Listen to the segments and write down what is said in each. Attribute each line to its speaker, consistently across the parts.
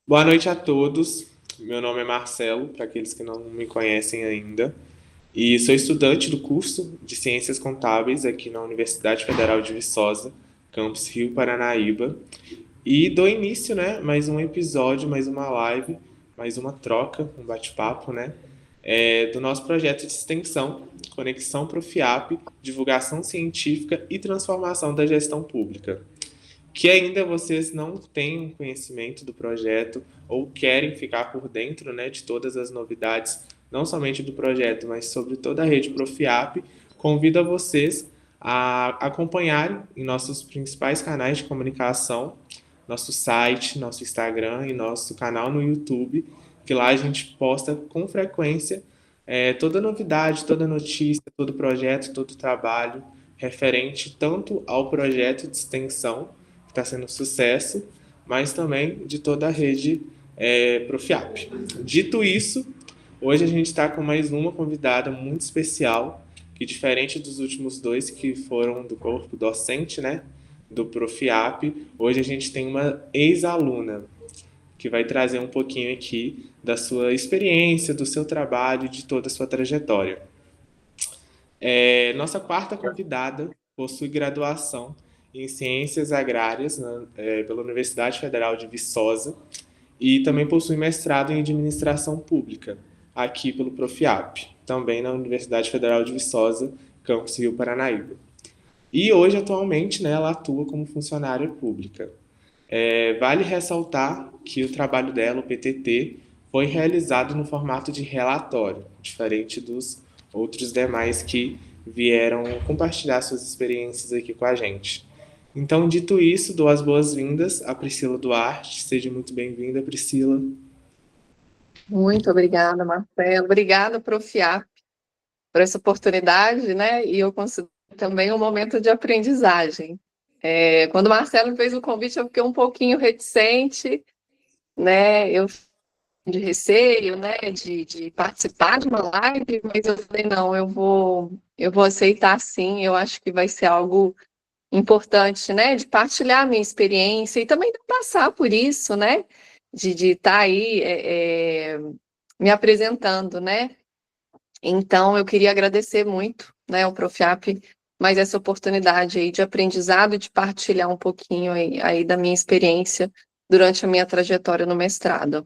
Speaker 1: Boa noite a todos. Meu nome é Marcelo, para aqueles que não me conhecem ainda, e sou estudante do curso de Ciências Contábeis aqui na Universidade Federal de Viçosa, campus Rio Paranaíba, e dou início, né, mais um episódio, mais uma live, mais uma troca, um bate-papo, né, do nosso projeto de extensão, Conexão Profiap, Divulgação Científica e Transformação da Gestão Pública, que ainda vocês não têm conhecimento do projeto ou querem ficar por dentro, né, de todas as novidades, não somente do projeto, mas sobre toda a rede Profiap, convido a vocês a acompanharem em nossos principais canais de comunicação, nosso site, nosso Instagram e nosso canal no YouTube, que lá a gente posta com frequência toda novidade, toda notícia, todo projeto, todo trabalho referente tanto ao projeto de extensão que está sendo um sucesso, mas também de toda a rede Profiap. Dito isso, hoje a gente está com mais uma convidada muito especial, que diferente dos últimos dois que foram do corpo docente, né, do Profiap, hoje a gente tem uma ex-aluna que vai trazer um pouquinho aqui da sua experiência, do seu trabalho, de toda a sua trajetória. Nossa quarta convidada possui graduação em Ciências Agrárias pela Universidade Federal de Viçosa e também possui mestrado em Administração Pública, aqui pelo Profiap, também na Universidade Federal de Viçosa, campus Rio Paranaíba. E hoje, atualmente, né, ela atua como funcionária pública. Vale ressaltar que o trabalho dela, o PTT, foi realizado no formato de relatório, diferente dos outros demais que vieram compartilhar suas experiências aqui com a gente. Então, dito isso, dou as boas-vindas à Priscila Duarte. Seja muito bem-vinda, Priscila.
Speaker 2: Muito obrigada, Marcelo. Obrigada, Profiap, por essa oportunidade, né? E eu considero também um momento de aprendizagem. Quando o Marcelo me fez o convite, eu fiquei um pouquinho reticente, né? Eu de receio, né? De participar de uma live, mas eu falei, não, eu vou aceitar sim. Eu acho que vai ser algo importante, né? De partilhar a minha experiência e também de passar por isso, né? De estar aí me apresentando, né? Então, eu queria agradecer muito, né, ao Profiap, mais essa oportunidade aí de aprendizado e de partilhar um pouquinho aí da minha experiência durante a minha trajetória no mestrado.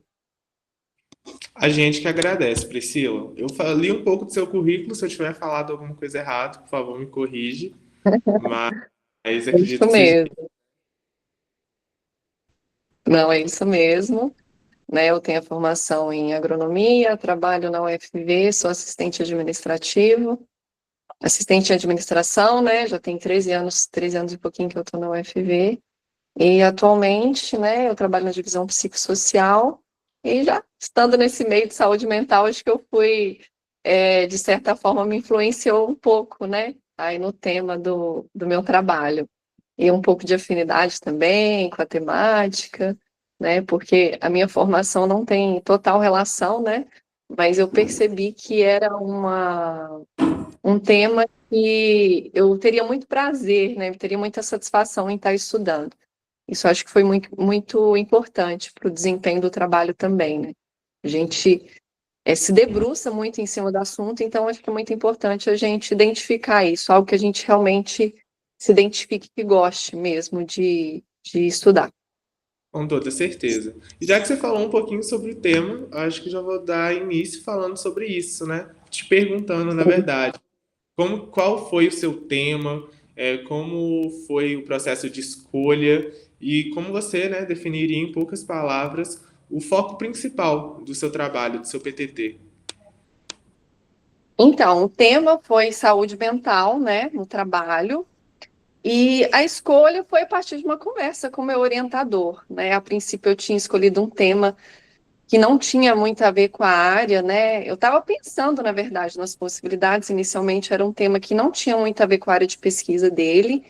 Speaker 1: A gente que agradece, Priscila. Eu li um pouco do seu currículo, se eu tiver falado alguma coisa errada, por favor, me corrige, mas
Speaker 2: É isso
Speaker 1: acredito que seja.
Speaker 2: mesmo. Não, é isso mesmo. Né, eu tenho a formação em agronomia, trabalho na UFV, sou assistente em administração, né, já tem 13 anos e pouquinho que eu estou na UFV. E atualmente, né, eu trabalho na divisão psicossocial e já estando nesse meio de saúde mental, acho que eu fui, de certa forma, me influenciou um pouco, né, aí no tema do meu trabalho. E um pouco de afinidade também com a temática, né, porque a minha formação não tem total relação, né, mas eu percebi que era um tema que eu teria muito prazer, né, eu teria muita satisfação em estar estudando. Isso acho que foi muito, muito importante para o desempenho do trabalho também, né? A gente se debruça muito em cima do assunto, então acho que é muito importante a gente identificar isso, algo que a gente realmente se identifique e goste mesmo de estudar.
Speaker 1: Com toda certeza. E já que você falou um pouquinho sobre o tema, acho que já vou dar início falando sobre isso, né? Te perguntando, na verdade, qual foi o seu tema, como foi o processo de escolha e como você, né, definiria em poucas palavras o foco principal do seu trabalho, do seu PTT.
Speaker 2: Então, o tema foi saúde mental, né, no trabalho, e a escolha foi a partir de uma conversa com o meu orientador, né? A princípio eu tinha escolhido um tema que não tinha muito a ver com a área, né? Eu estava pensando, na verdade, nas possibilidades. Inicialmente era um tema que não tinha muito a ver com a área de pesquisa dele.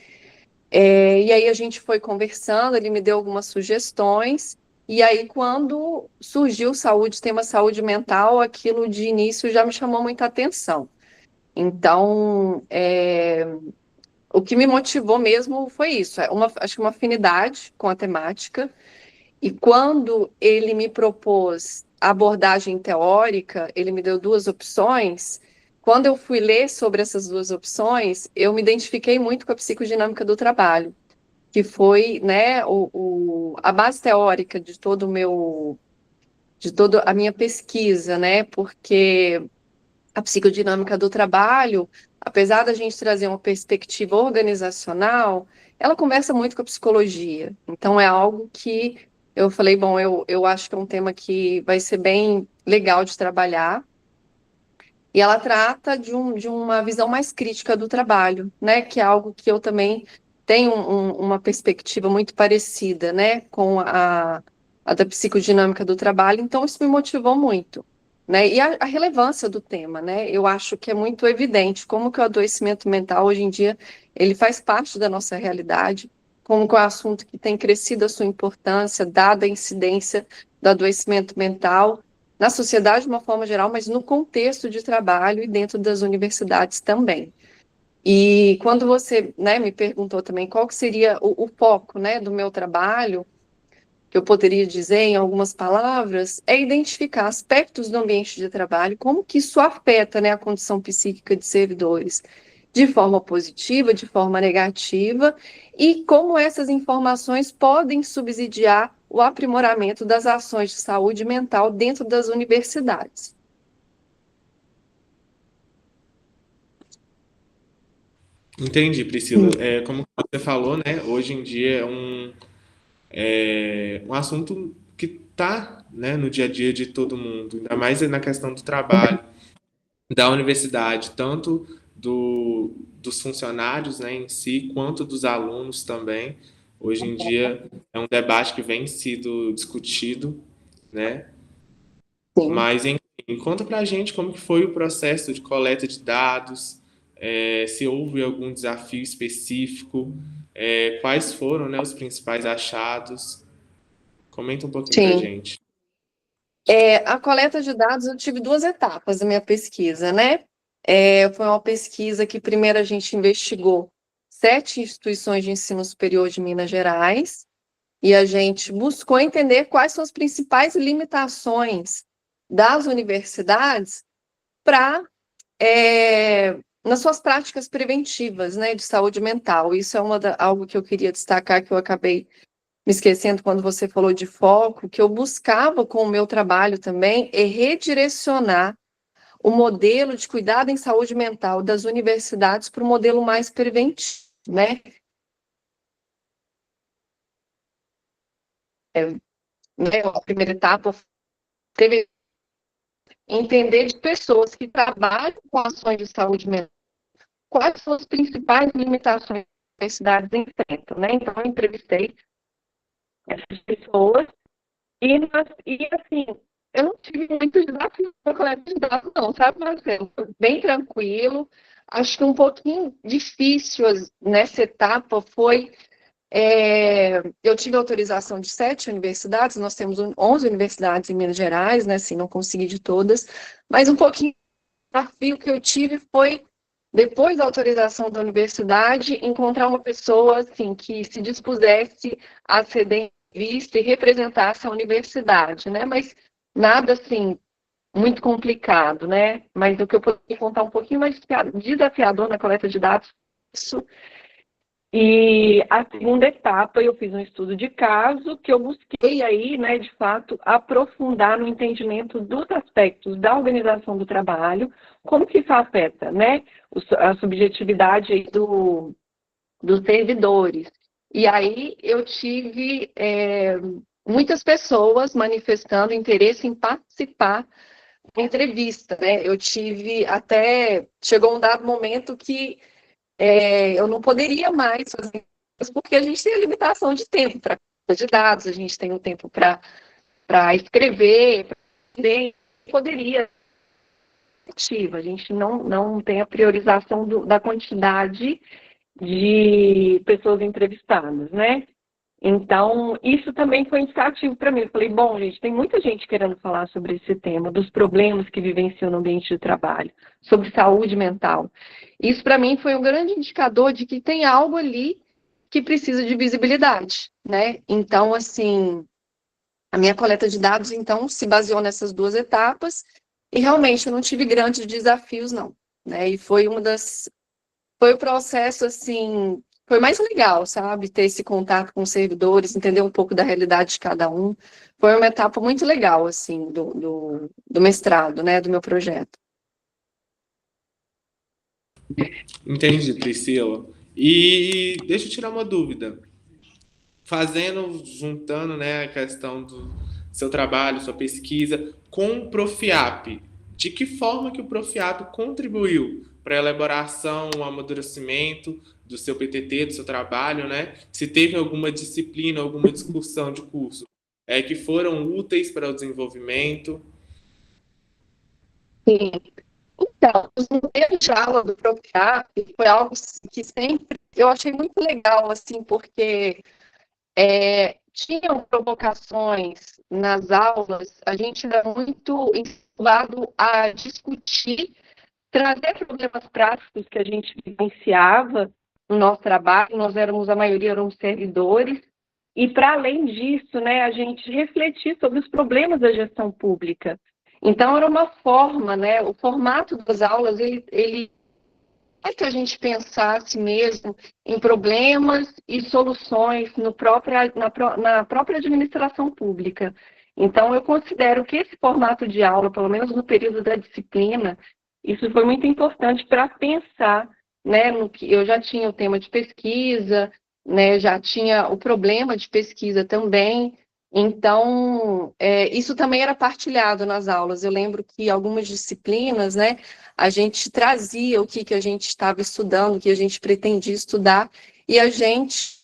Speaker 2: E aí a gente foi conversando, ele me deu algumas sugestões. E aí, quando surgiu saúde, tema saúde mental, aquilo de início já me chamou muita atenção. Então, o que me motivou mesmo foi isso, acho que uma afinidade com a temática E quando ele me propôs a abordagem teórica, ele me deu duas opções. Quando eu fui ler sobre essas duas opções, eu me identifiquei muito com a psicodinâmica do trabalho, que foi, né, a base teórica de todo o meu, de toda a minha pesquisa, né, porque a psicodinâmica do trabalho, apesar da gente trazer uma perspectiva organizacional, ela conversa muito com a psicologia. Então, é algo que eu falei, bom, eu acho que é um tema que vai ser bem legal de trabalhar. E ela trata de uma visão mais crítica do trabalho, né? Que é algo que eu também tenho uma perspectiva muito parecida, né? Com a da psicodinâmica do trabalho. Então, isso me motivou muito, né? E a relevância do tema, né? Eu acho que é muito evidente como que o adoecimento mental, hoje em dia, ele faz parte da nossa realidade, como que é um assunto que tem crescido a sua importância, dada a incidência do adoecimento mental na sociedade de uma forma geral, mas no contexto de trabalho e dentro das universidades também. E quando você, né, me perguntou também qual que seria o foco, né, do meu trabalho, que eu poderia dizer em algumas palavras, é identificar aspectos do ambiente de trabalho, como que isso afeta, né, a condição psíquica de servidores, de forma positiva, de forma negativa, e como essas informações podem subsidiar o aprimoramento das ações de saúde mental dentro das universidades.
Speaker 1: Entendi, Priscila. Como você falou, né? Hoje em dia um assunto que está, né, no dia a dia de todo mundo, ainda mais na questão do trabalho, da universidade, tanto dos funcionários, né, em si, quanto dos alunos também. Hoje em dia é um debate que vem sido discutido, né?
Speaker 2: Sim.
Speaker 1: Mas, enfim, conta pra gente como que foi o processo de coleta de dados, se houve algum desafio específico, quais foram, né, os principais achados. Comenta um pouquinho pra
Speaker 2: Sim.
Speaker 1: gente.
Speaker 2: A coleta de dados, eu tive duas etapas da minha pesquisa, né? Foi uma pesquisa que primeiro a gente investigou 7 instituições de ensino superior de Minas Gerais e a gente buscou entender quais são as principais limitações das universidades para nas suas práticas preventivas, né, de saúde mental. Isso é algo que eu queria destacar, que eu acabei me esquecendo quando você falou de foco, que eu buscava com o meu trabalho também é redirecionar o modelo de cuidado em saúde mental das universidades para um modelo mais preventivo, né? A primeira etapa teve entender de pessoas que trabalham com ações de saúde mental, quais são as principais limitações que as universidades enfrentam, né? Então, eu entrevistei essas pessoas e assim, eu não tive muitos desafios para coleta de dados, não, sabe, Marcelo? Foi bem tranquilo. Acho que um pouquinho difícil nessa etapa foi. Eu tive autorização de 7 universidades, nós temos 11 universidades em Minas Gerais, né? Assim, não consegui de todas, mas um pouquinho o desafio que eu tive foi, depois da autorização da universidade, encontrar uma pessoa assim, que se dispusesse a ceder vista e representasse a universidade, né? Mas nada assim muito complicado, né? Mas o que eu poderia contar um pouquinho mais desafiador na coleta de dados, isso. E a segunda etapa, eu fiz um estudo de caso que eu busquei aí, né, de fato, aprofundar no entendimento dos aspectos da organização do trabalho, como que isso afeta, né, a subjetividade aí dos servidores. E aí eu tive muitas pessoas manifestando interesse em participar da entrevista, né? Eu tive até, chegou um dado momento que eu não poderia mais fazer isso, porque a gente tem a limitação de tempo para de dados, a gente tem o tempo para escrever, para entender, poderia ativa, a gente não tem a priorização da quantidade de pessoas entrevistadas, né? Então, isso também foi indicativo para mim. Eu falei, bom, gente, tem muita gente querendo falar sobre esse tema, dos problemas que vivenciam no ambiente de trabalho, sobre saúde mental. Isso, para mim, foi um grande indicador de que tem algo ali que precisa de visibilidade, né? Então, assim, A minha coleta de dados, então, se baseou nessas duas etapas, e realmente eu não tive grandes desafios, não, né? E foi o processo, assim, foi mais legal, sabe? Ter esse contato com os servidores, entender um pouco da realidade de cada um. Foi uma etapa muito legal, assim, do mestrado, né? Do meu projeto.
Speaker 1: Entendi, Priscila. E deixa eu tirar uma dúvida. Juntando, né, a questão do seu trabalho, sua pesquisa com o Profiap, de que forma que o Profiap contribuiu para a elaboração, o amadurecimento do seu PTT, do seu trabalho, né? Se teve alguma disciplina, alguma discussão de curso que foram úteis para o desenvolvimento.
Speaker 2: Sim. Então, os modelos de aula do ProPIAP foi algo que sempre eu achei muito legal, assim, porque tinham provocações nas aulas, a gente era muito incentivado a discutir, trazer problemas práticos que a gente vivenciava no nosso trabalho, a maioria éramos servidores, e para além disso, né, a gente refletir sobre os problemas da gestão pública. Então, era uma forma, né, o formato das aulas, ele é que a gente pensasse mesmo em problemas e soluções na própria administração pública. Então, eu considero que esse formato de aula, pelo menos no período da disciplina, isso foi muito importante para pensar, né, no que eu já tinha o tema de pesquisa, né, já tinha o problema de pesquisa também. Então, isso também era partilhado nas aulas. Eu lembro que algumas disciplinas, né, a gente trazia o que a gente estava estudando, o que a gente pretendia estudar, e a gente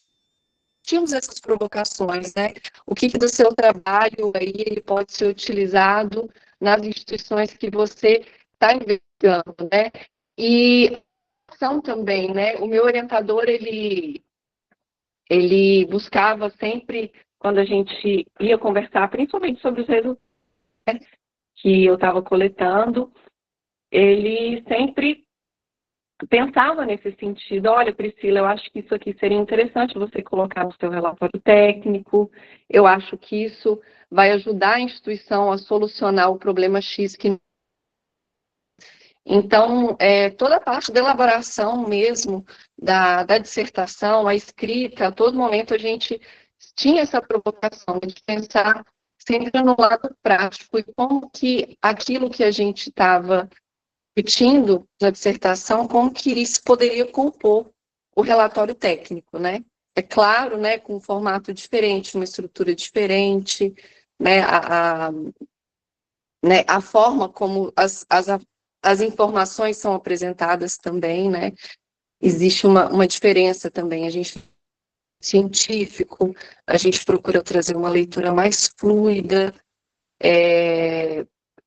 Speaker 2: tínhamos essas provocações, né? O que do seu trabalho aí ele pode ser utilizado nas instituições que você está investigando, né? E são também, né? O meu orientador, ele buscava sempre, quando a gente ia conversar, principalmente sobre os resultados que eu estava coletando, ele sempre pensava nesse sentido. Olha, Priscila, eu acho que isso aqui seria interessante você colocar no seu relatório técnico, eu acho que isso vai ajudar a instituição a solucionar o problema X que... Então, toda a parte da elaboração mesmo, da dissertação, a escrita, a todo momento a gente tinha essa provocação de pensar sempre no lado prático e como que aquilo que a gente estava discutindo na dissertação, como que isso poderia compor o relatório técnico, né? É claro, né, com um formato diferente, uma estrutura diferente, né, né, a forma como as informações são apresentadas também, né? Existe uma diferença também. A gente científico, a gente procura trazer uma leitura mais fluida,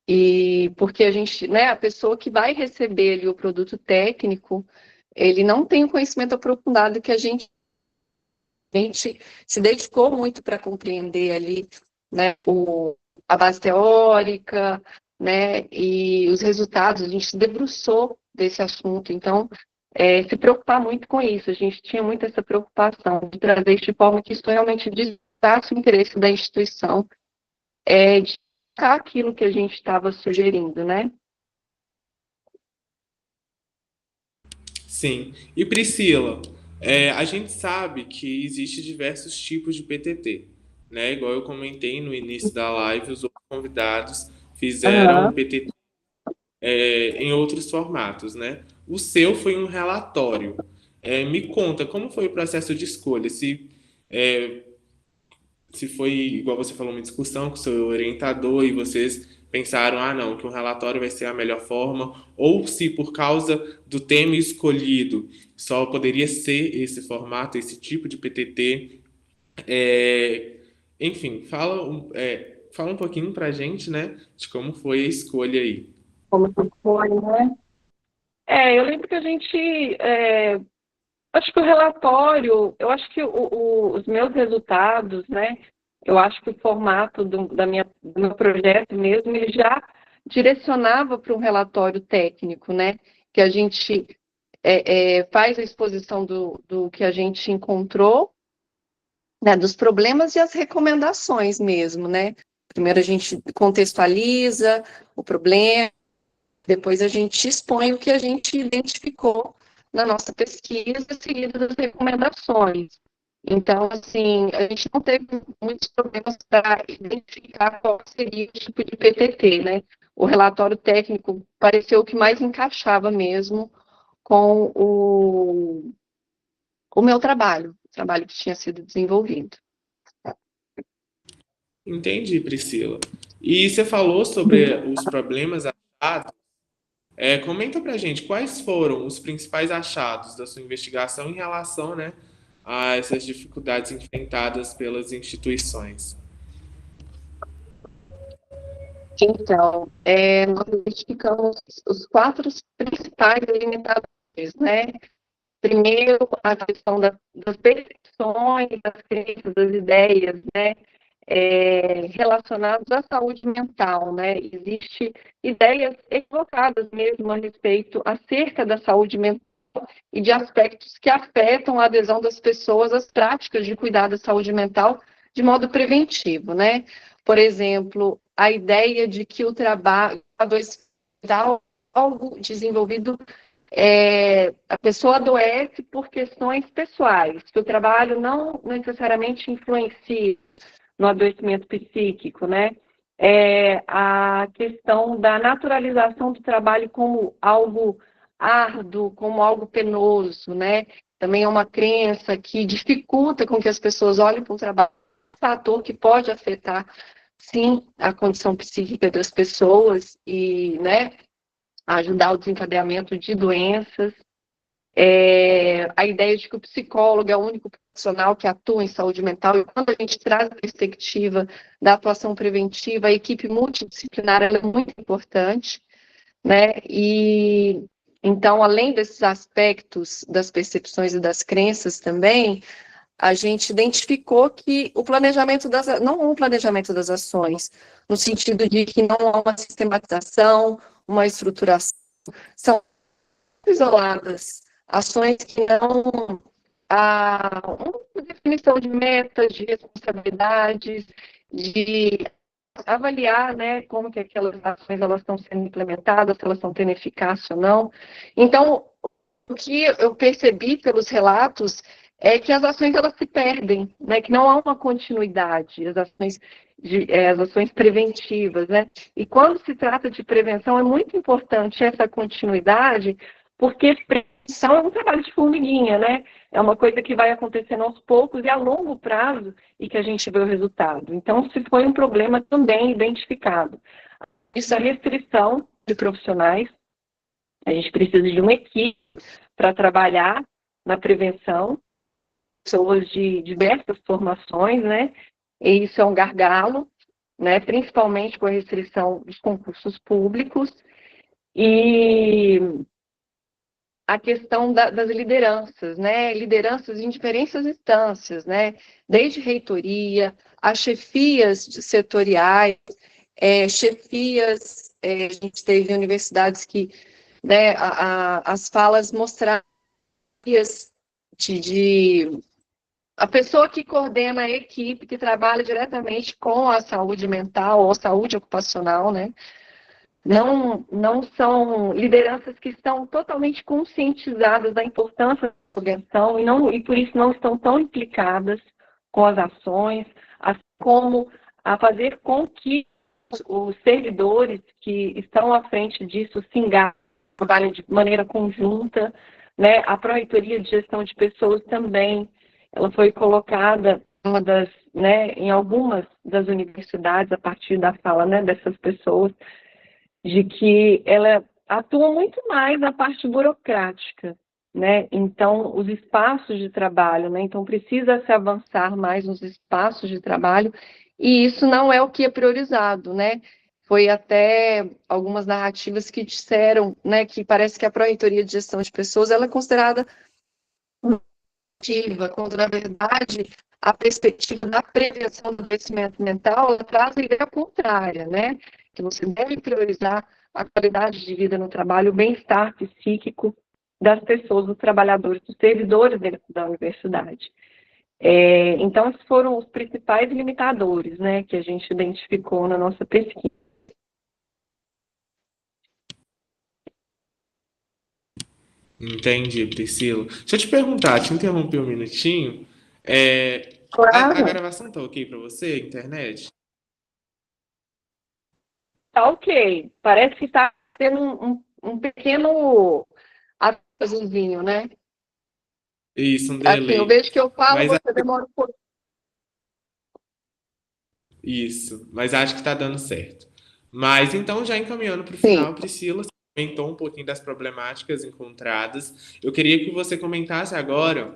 Speaker 2: e porque a gente, né, a pessoa que vai receber ali o produto técnico, ele não tem o conhecimento aprofundado que a gente se dedicou muito para compreender ali, né, a base teórica, né, e os resultados, a gente se debruçou desse assunto, então, se preocupar muito com isso, a gente tinha muito essa preocupação de trazer isso de forma que isso realmente despertasse o interesse da instituição, de aquilo que a gente estava sugerindo, né?
Speaker 1: Sim. E Priscila, a gente sabe que existe diversos tipos de PTT, né? Igual eu comentei no início da live, os outros convidados fizeram
Speaker 2: Aham.
Speaker 1: PTT em outros formatos, né? O seu foi um relatório. Me conta, como foi o processo de escolha? É, se foi, igual você falou, uma discussão com o seu orientador e vocês pensaram, ah, não, que um relatório vai ser a melhor forma, ou se por causa do tema escolhido só poderia ser esse formato, esse tipo de PTT. É, enfim, fala um pouquinho pra gente, né, de como foi a escolha aí.
Speaker 2: Como que foi, né? Eu lembro que a gente, acho que o relatório, eu acho que os meus resultados, né, eu acho que o formato do meu projeto mesmo, ele já direcionava para um relatório técnico, né, que a gente faz a exposição do que a gente encontrou, né, dos problemas e as recomendações mesmo, né? Primeiro a gente contextualiza o problema, depois a gente expõe o que a gente identificou na nossa pesquisa, seguido das recomendações. Então, assim, a gente não teve muitos problemas para identificar qual seria o tipo de PTT, né? O relatório técnico pareceu o que mais encaixava mesmo com o meu trabalho, o trabalho que tinha sido desenvolvido.
Speaker 1: Entendi, Priscila. E você falou sobre os problemas achados. Comenta pra gente quais foram os principais achados da sua investigação em relação, né, a essas dificuldades enfrentadas pelas instituições.
Speaker 2: Então, nós identificamos os quatro principais limitadores, né? Primeiro, a questão das percepções, das crenças, das ideias, né? Relacionadas à saúde mental, né? Existem ideias equivocadas mesmo a respeito, acerca da saúde mental e de aspectos que afetam a adesão das pessoas às práticas de cuidado da saúde mental de modo preventivo, né? Por exemplo, a ideia de que o trabalho dá algo desenvolvido, a pessoa adoece por questões pessoais, que o trabalho não necessariamente influencia no adoecimento psíquico, né? A questão da naturalização do trabalho como algo árduo, como algo penoso, né? Também é uma crença que dificulta com que as pessoas olhem para o trabalho, um fator que pode afetar, sim, a condição psíquica das pessoas e, né, ajudar o desencadeamento de doenças. A ideia de que o psicólogo é o único profissional que atua em saúde mental, e quando a gente traz a perspectiva da atuação preventiva, a equipe multidisciplinar ela é muito importante, né? E então, além desses aspectos das percepções e das crenças também, a gente identificou que o planejamento não um planejamento das ações, no sentido de que não há uma sistematização, uma estruturação, são isoladas, ações que não há uma definição de metas, de responsabilidades, de avaliar, né, como que aquelas ações elas estão sendo implementadas, se elas estão tendo eficácia ou não. Então, o que eu percebi pelos relatos é que as ações elas se perdem, né, que não há uma continuidade, as ações preventivas, né? E quando se trata de prevenção, é muito importante essa continuidade, porque prevenção é um trabalho de formiguinha, né? É uma coisa que vai acontecendo aos poucos e a longo prazo e que a gente vê o resultado. Então, se foi um problema também identificado. Isso é restrição de profissionais. A gente precisa de uma equipe para trabalhar na prevenção, pessoas de diversas formações, né? E isso é um gargalo, né? Principalmente com a restrição dos concursos públicos e a questão das lideranças, né? Lideranças em diferentes instâncias, né? Desde reitoria, a chefias setoriais, chefias, a gente teve universidades que, né, as falas mostraram de a pessoa que coordena a equipe, que trabalha diretamente com a saúde mental ou saúde ocupacional, né? Não são lideranças que estão totalmente conscientizadas da importância da prevenção e por isso não estão tão implicadas com as ações, assim como a fazer com que os servidores que estão à frente disso se engajem, trabalhem de maneira conjunta, né? A Pró-Reitoria de Gestão de Pessoas também, ela foi colocada em algumas das universidades, a partir da fala, né, dessas pessoas, de que ela atua muito mais na parte burocrática, né? Então, os espaços de trabalho, né? Então, precisa se avançar mais nos espaços de trabalho, e isso não é o que é priorizado, né? Foi até algumas narrativas que disseram, né, que parece que a Pró-Reitoria de Gestão de Pessoas ela é considerada ativa, quando, na verdade, a perspectiva da prevenção do adoecimento mental ela traz a ideia contrária, né? Que você deve priorizar a qualidade de vida no trabalho, o bem-estar psíquico das pessoas, dos trabalhadores, dos servidores dentro da universidade. Então, esses foram os principais limitadores, né, que a gente identificou na nossa pesquisa.
Speaker 1: Entendi, Priscila. Deixa eu te perguntar, te interromper um minutinho. A
Speaker 2: Claro,
Speaker 1: gravação tá ok para você, internet?
Speaker 2: tá ok. Parece que está tendo um pequeno atrasozinho, né?
Speaker 1: Isso, um
Speaker 2: Assim, eu
Speaker 1: delay.
Speaker 2: vejo que eu falo,
Speaker 1: Mas
Speaker 2: você demora um pouco.
Speaker 1: isso, mas acho que está dando certo. Mas então, já encaminhando para o
Speaker 2: Sim.
Speaker 1: final, Priscila, você comentou um pouquinho das problemáticas encontradas. Eu queria que você comentasse agora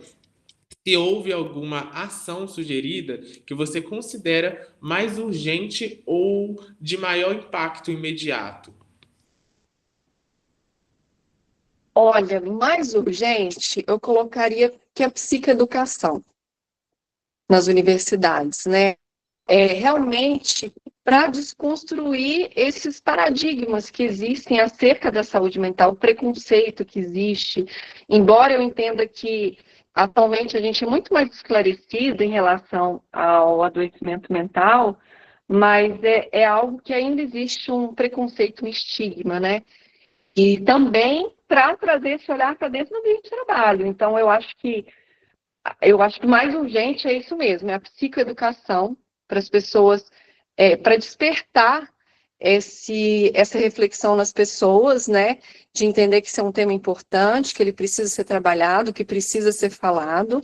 Speaker 1: se houve alguma ação sugerida que você considera mais urgente ou de maior impacto imediato.
Speaker 2: Olha, mais urgente, eu colocaria que a psicoeducação nas universidades, né? Realmente para desconstruir esses paradigmas que existem acerca da saúde mental, o preconceito que existe, embora eu entenda que atualmente a gente é muito mais esclarecido em relação ao adoecimento mental, mas é algo que ainda existe um preconceito, um estigma, né? E também para trazer esse olhar para dentro do ambiente de trabalho. Então, eu acho que o mais urgente é isso mesmo, é a psicoeducação para as pessoas, para despertar essa reflexão nas pessoas, né, de entender que isso é um tema importante, que ele precisa ser trabalhado, que precisa ser falado,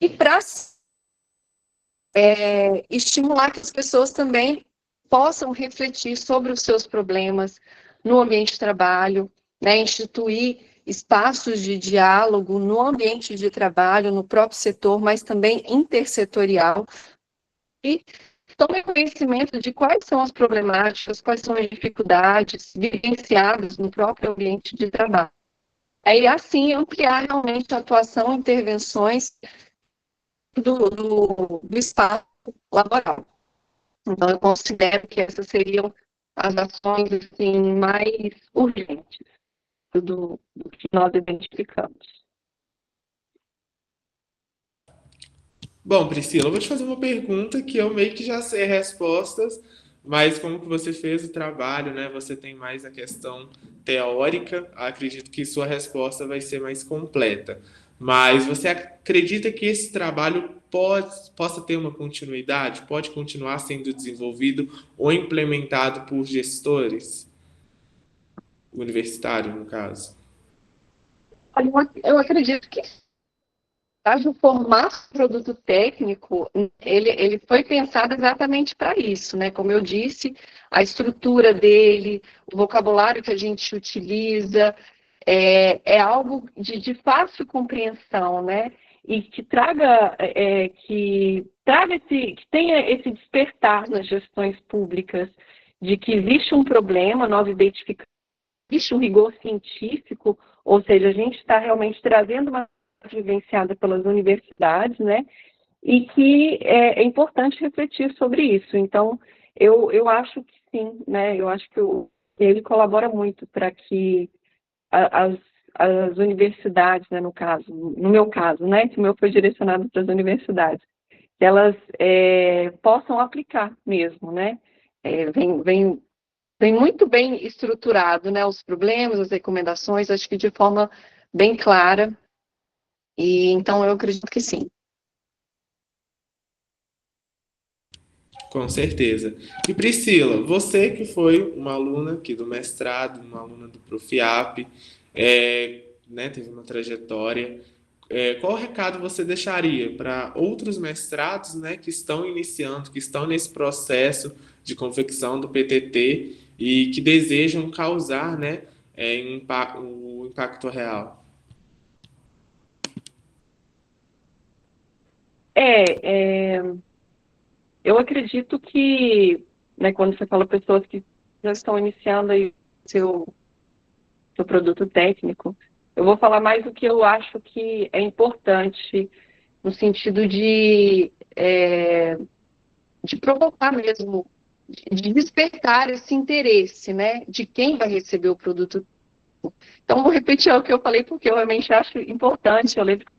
Speaker 2: e para estimular que as pessoas também possam refletir sobre os seus problemas no ambiente de trabalho, né, instituir espaços de diálogo no ambiente de trabalho, no próprio setor, mas também intersetorial, e tome conhecimento de quais são as problemáticas, quais são as dificuldades vivenciadas no próprio ambiente de trabalho. Aí, assim, ampliar realmente a atuação, intervenções do espaço laboral. Então, eu considero que essas seriam as ações assim, mais urgentes do que nós identificamos.
Speaker 1: Bom, Priscila, eu vou te fazer uma pergunta que eu meio que já sei respostas, mas como que você fez o trabalho, né? Você tem mais a questão teórica, acredito que sua resposta vai ser mais completa. Mas você acredita que esse trabalho possa ter uma continuidade? Pode continuar sendo desenvolvido ou implementado por gestores universitários, no caso?
Speaker 2: Eu acredito que o formato do produto técnico, ele foi pensado exatamente para isso, né? Como eu disse, a estrutura dele, o vocabulário que a gente utiliza, é algo de fácil compreensão, né? E que tenha esse despertar nas gestões públicas de que existe um problema, nós identificamos, existe um rigor científico, ou seja, a gente está realmente trazendo uma vivenciada pelas universidades, né? E que é importante refletir sobre isso. Então, eu acho que sim, né? Eu acho que ele colabora muito para que as, as universidades, né, no meu caso, né, que o meu foi direcionado para as universidades, que elas possam aplicar mesmo, né? Vem muito bem estruturado, né, os problemas, as recomendações, acho que de forma bem clara, e então eu acredito que sim.
Speaker 1: Com certeza. E Priscila, você que foi uma aluna aqui do mestrado, uma aluna do Profiap, né, teve uma trajetória, qual recado você deixaria para outros mestrados, né, que estão iniciando, que estão nesse processo de confecção do PTT e que desejam causar, né, o impacto real?
Speaker 2: É, é, eu acredito que, né, quando você fala pessoas que já estão iniciando aí seu produto técnico, eu vou falar mais o que eu acho que é importante no sentido de provocar mesmo, de despertar esse interesse, né, de quem vai receber o produto. Então, vou repetir o que eu falei, porque eu realmente acho importante, eu lembro que eu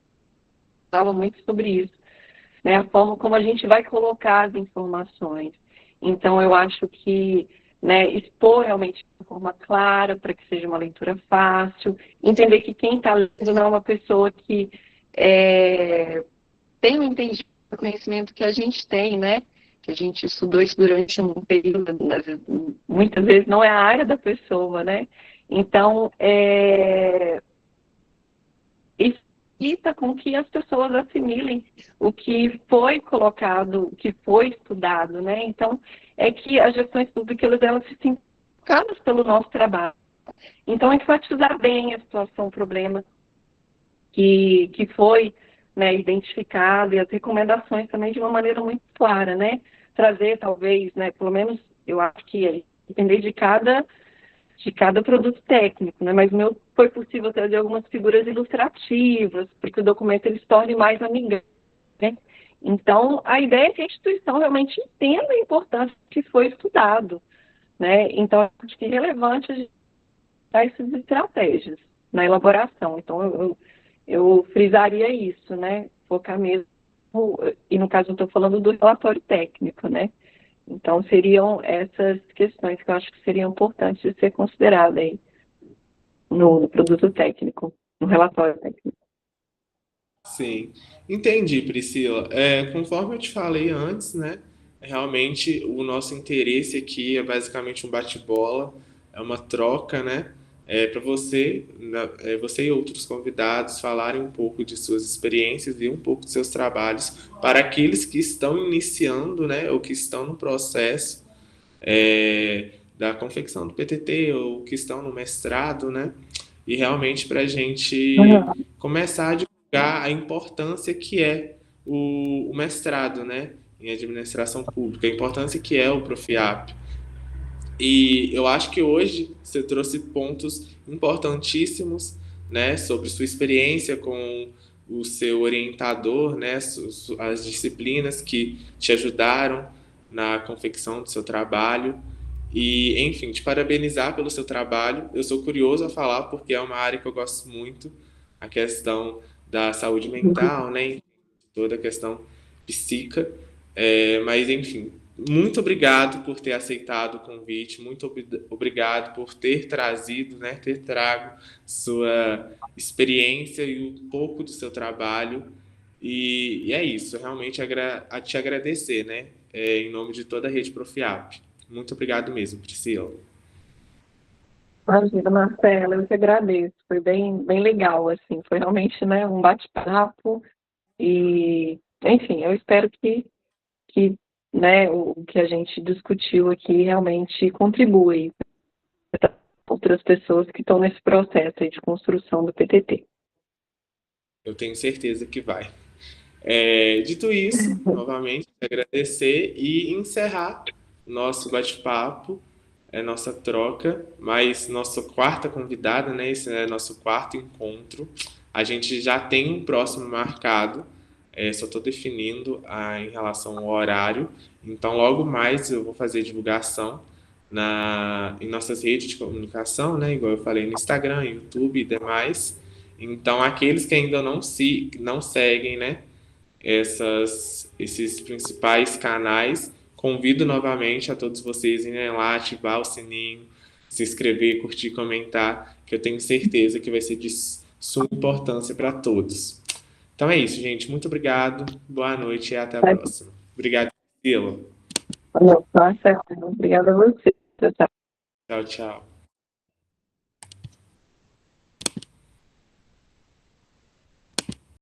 Speaker 2: falava muito sobre isso. né, a forma como a gente vai colocar as informações. Então, eu acho que, né, expor realmente de forma clara, para que seja uma leitura fácil, entender que quem está lendo não é uma pessoa que tem o entendimento, o conhecimento que a gente tem, né? Que a gente estudou isso durante um período, muitas vezes não é a área da pessoa, né? Então, evita com que as pessoas assimilem o que foi colocado, o que foi estudado, né? Então, é que as gestões públicas, elas se sentem tocadas pelo nosso trabalho. Então, enfatizar bem a situação, o problema que foi, né, identificado e as recomendações também de uma maneira muito clara, né? Trazer, talvez, né, pelo menos eu acho que depender de cada produto técnico, né? Mas o meu foi possível trazer algumas figuras ilustrativas, porque o documento ele se torne mais amigável, né? Então, a ideia é que a instituição realmente entenda a importância que foi estudado, né? Então, acho que é relevante a gente dar essas estratégias na elaboração. Então, eu frisaria isso, né? Focar mesmo, e no caso eu estou falando do relatório técnico, né? Então, seriam essas questões que eu acho que seriam importantes de ser consideradas aí no produto técnico, no relatório técnico.
Speaker 1: Sim, entendi, Priscila. Conforme eu te falei antes, né? Realmente o nosso interesse aqui é basicamente um bate-bola, é uma troca, né? Para você e outros convidados falarem um pouco de suas experiências e um pouco de seus trabalhos para aqueles que estão iniciando, né? Ou que estão no processo da confecção do PTT ou que estão no mestrado, né? E realmente para a gente
Speaker 2: Uhum.
Speaker 1: começar a divulgar a importância que é o mestrado, né? Em administração pública, a importância que é o Profiap. E eu acho que hoje você trouxe pontos importantíssimos, né, sobre sua experiência com o seu orientador, né, as disciplinas que te ajudaram na confecção do seu trabalho. E, enfim, te parabenizar pelo seu trabalho. Eu sou curioso a falar porque é uma área que eu gosto muito, a questão da saúde mental, né, toda a questão psíquica. Mas, enfim, muito obrigado por ter aceitado o convite, muito obrigado por ter trazido, né, ter trago sua experiência e um pouco do seu trabalho. E é isso, realmente a te agradecer, né, em nome de toda a rede Profiap. Muito obrigado mesmo, Priscila.
Speaker 2: Imagina, Marcela, eu que agradeço. Foi bem, bem legal, assim. Foi realmente, né, um bate-papo e, enfim, eu espero que, né, o que a gente discutiu aqui realmente contribui para outras pessoas que estão nesse processo aí de construção do PTT.
Speaker 1: Eu tenho certeza que vai. Dito isso, novamente, agradecer e encerrar nosso bate-papo, nossa troca, mas nossa quarta convidada, né? Esse é nosso quarto encontro. A gente já tem um próximo marcado, só estou definindo em relação ao horário. Então, logo mais eu vou fazer divulgação em nossas redes de comunicação, né? Igual eu falei no Instagram, YouTube e demais. Então, aqueles que ainda não seguem, né? Esses principais canais. Convido novamente a todos vocês a irem lá, ativar o sininho, se inscrever, curtir, comentar, que eu tenho certeza que vai ser de suma importância para todos. Então é isso, gente. Muito obrigado, boa noite e até a próxima. Obrigado, Priscila.
Speaker 2: Não, tá certo. Obrigada a você. Tchau, tchau.
Speaker 1: Tchau, tchau.